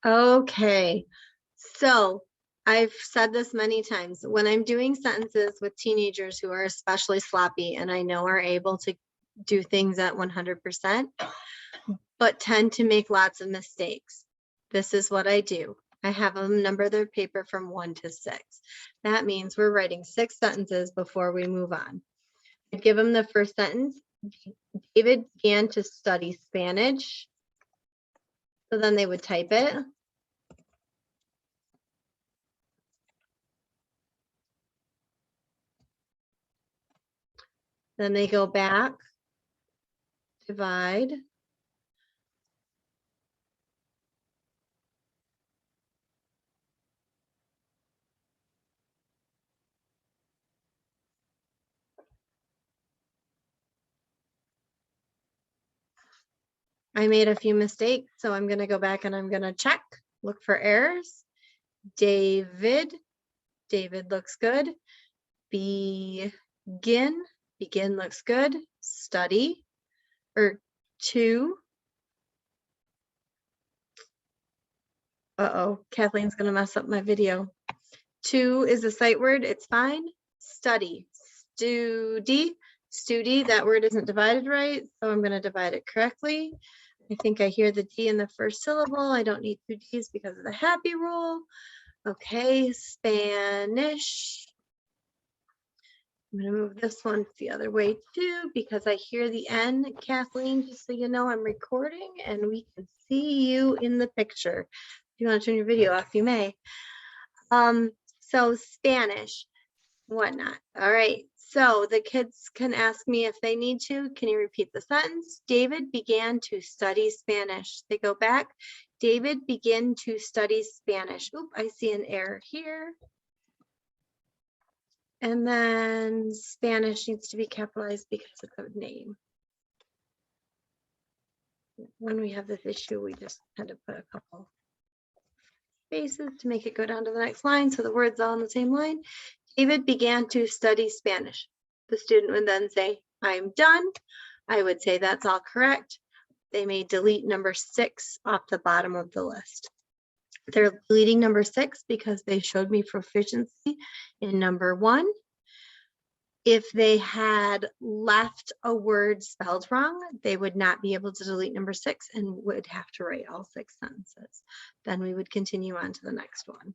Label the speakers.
Speaker 1: Okay, so I've said this many times. When I'm doing sentences with teenagers who are especially sloppy and I know are able to do things at 100%, but tend to make lots of mistakes, this is what I do. I have them number their paper from 1 to 6. That means we're writing 6 sentences before we move on. I give them the first sentence. David began to study Spanish. So then they would type it. Then they go back, divide. I made a few mistakes, so I'm going to go back and I'm going to check, look for errors. David looks good. Begin looks good. Study, or to. Kathleen's going to mess up my video. To is a sight word, it's fine. Study, studi, that word isn't divided right, so I'm going to divide it correctly. I think I hear the D in the first syllable. I don't need 2 Ds because of the happy rule. Okay, Spanish. I'm going to move this one the other way too because I hear the N. Kathleen, just so you know, I'm recording and we can see you in the picture. If you want to turn your video off, you may. So Spanish, whatnot. All right. So the kids can ask me if they need to. Can you repeat the sentence? David began to study Spanish. They go back. David began to study Spanish. Oop, I see an error here. And then Spanish needs to be capitalized because it's a name. When we have this issue, we just had to put a couple spaces to make it go down to the next line. So the word's all on the same line. David began to study Spanish. The student would then say, I'm done. I would say that's all correct. They may delete number 6 off the bottom of the list. They're deleting number 6 because they showed me proficiency in number 1. If they had left a word spelled wrong, they would not be able to delete number 6 and would have to write all 6 sentences. Then we would continue on to the next one.